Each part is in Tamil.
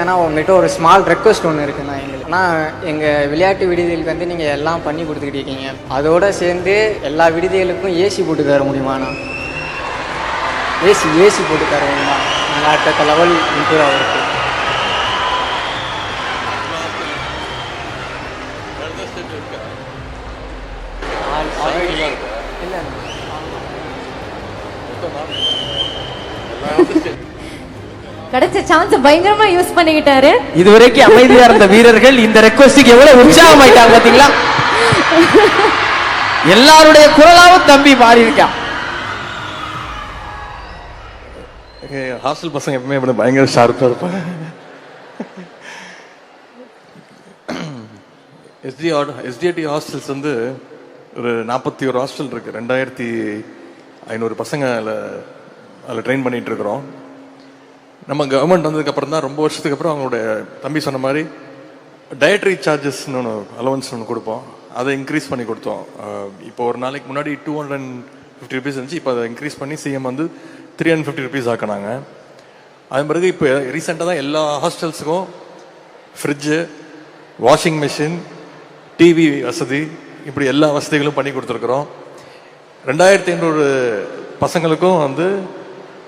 ஏன்னா உங்கள்கிட்ட ஒரு ஸ்மால் ரெக்வஸ்ட் ஒன்று இருக்குண்ணா எங்களுக்கு. ஆனால் எங்கள் விளையாட்டு விடுதிகளுக்கு வந்து நீங்கள் எல்லாம் பண்ணி கொடுத்துக்கிட்டு இருக்கீங்க. அதோடு சேர்ந்து எல்லா விடுதிகளுக்கும் ஏசி போட்டு தர முடியுமாண்ணா? ஏசி போட்டு தர முடியுமா? நாங்கள் அடுத்த லெவல் இம்ப்ரூவ் ஆகிருக்கு. கிடைச்ச சான்ஸ் பயங்கரமா யூஸ் பண்ணிக்கிட்டாரு. இதுவரைக்கும் அமைதியா இருந்த வீரர்கள் இந்த ரெக்வஸ்டுக்கு எவ்வளவு உற்சாகமாயிட்டாங்க பாத்தீங்களா? எல்லாருடைய குரலாவும் தம்பி மாறி இருக்கான். ஹாஸ்டல் பசங்க எப்பவுமே பயங்கர ஷார்ப்பா இருப்பாங்க. எஸ்டிஐடி ஹாஸ்டல்ஸ் வந்து ஒரு 41 ஹாஸ்டல் இருக்கு. 2500 பசங்க அதில் ட்ரெயின் பண்ணிட்டு இருக்கிறோம். நம்ம கவர்மெண்ட் வந்ததுக்கு அப்புறம் தான், ரொம்ப வருஷத்துக்கு அப்புறம் அவங்களோட தம்பி சொன்ன மாதிரி டயட்ரி சார்ஜஸ்ன்னு ஒன்று அலவன்ஸ் ஒன்று கொடுப்போம். அதை இன்க்ரீஸ் பண்ணி கொடுத்தோம். இப்போ ஒரு நாளைக்கு முன்னாடி 250 ருபீஸ் இருந்துச்சு. இப்போ அதை இன்க்ரீஸ் பண்ணி சிஎம் வந்து 350 ருபீஸ் ஆக்கினாங்க. அதன் பிறகு இப்போ ரீசெண்டாக தான் எல்லா ஹாஸ்டல்ஸுக்கும் ஃப்ரிட்ஜு, வாஷிங் மிஷின், டிவி வசதி, இப்படி எல்லா வசதிகளும் பண்ணி கொடுத்துருக்குறோம். 2500 பசங்களுக்கும் வந்து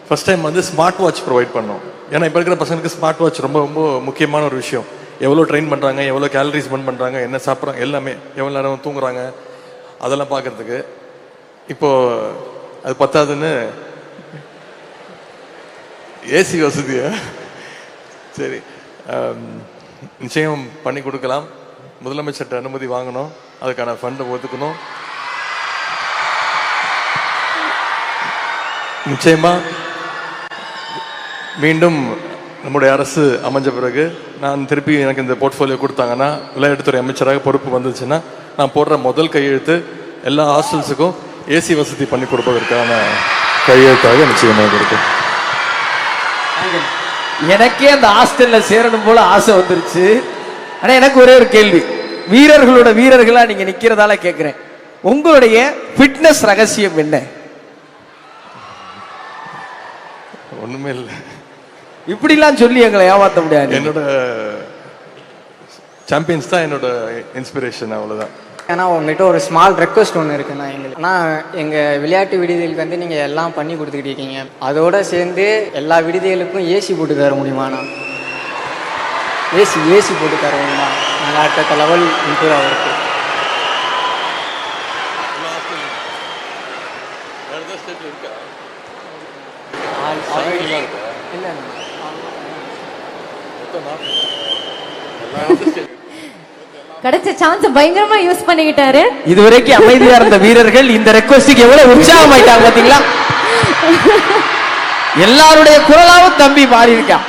ஃபர்ஸ்ட் டைம் வந்து ஸ்மார்ட் வாட்ச் ப்ரொவைட் பண்ணோம். ஏன்னா இப்போ இருக்கிற பசங்களுக்கு ஸ்மார்ட் வாட்ச் ரொம்ப ரொம்ப முக்கியமான ஒரு விஷயம். எவ்வளோ ட்ரெயின் பண்ணுறாங்க, எவ்வளோ கேலரிஸ் பர்ன் பண்ணுறாங்க, என்ன சாப்பிட்றாங்க, எல்லாமே எவ்வளோ நேரம் தூங்குறாங்க, அதெல்லாம் பார்க்கறதுக்கு. இப்போது அது பத்தாதுன்னு ஏசி வசதியா சரி நிச்சயம் பண்ணி கொடுக்கலாம். முதலமைச்சர்கிட்ட அனுமதி வாங்கணும், அதுக்கான ஃபண்டை ஒதுக்கணும். நிச்சயமா மீண்டும் நம்முடைய அரசு அமைஞ்ச பிறகு நான் திருப்பி எனக்கு இந்த போர்ட்ஃபோலியோ கொடுத்தாங்கன்னா, விளையாட்டுத்துறை அமைச்சராக பொறுப்பு வந்துச்சுன்னா, நான் போடுற முதல் கையெழுத்து எல்லா ஹாஸ்டல்ஸுக்கும் ஏசி வசதி பண்ணி கொடுப்பதற்கான கையெழுத்தாக நிச்சயமாக இருக்கும். எனக்கே அந்த ஹாஸ்டல்ல சேரணும் போல ஆசை வந்துருச்சு. ஆனா எனக்கு ஒரே ஒரு கேள்வி, வீரர்களா நீங்க நிக்கிறதால கேட்கிறேன், உங்களுடைய ஃபிட்னஸ் ரகசியம் என்ன? ஒண்ணுமே இல்லை. இப்படிலாம் சொல்லி எங்களை ஏமாத்த முடியாது. என்னோட சாம்பியன்ஸ் தான் என்னோட இன்ஸ்பிரேஷன், அவ்வளவுதான். ஏன்னா உங்கள்கிட்ட ஒரு ஸ்மால் ரெக்வஸ்ட் ஒன்று இருக்குண்ணா எங்களுக்கு. ஆனால் எங்கள் விளையாட்டு விடுதிகளுக்கு வந்து நீங்கள் எல்லாம் பண்ணி கொடுத்துக்கிட்டு இருக்கீங்க. அதோடு சேர்ந்து எல்லா விடுதிகளுக்கும் ஏசி போட்டு தர முடியுமாண்ணா? ஏசி போட்டு தர முடியுமா? நாங்கள் அடுத்த லெவல் இம்ப்ரூவ் ஆகிருக்கு. கிடைச்ச சான்ஸ் பயங்கரமா யூஸ் பண்ணிக்கிட்டாரு. இதுவரைக்கும் அமைதியா இருந்த வீரர்கள் இந்த ரெக்வஸ்டுக்கு எவ்வளவு உற்சாகமாயிட்டாங்க பாத்தீங்களா? எல்லாருடைய குரலாவும் தம்பி மாறி இருக்கான்.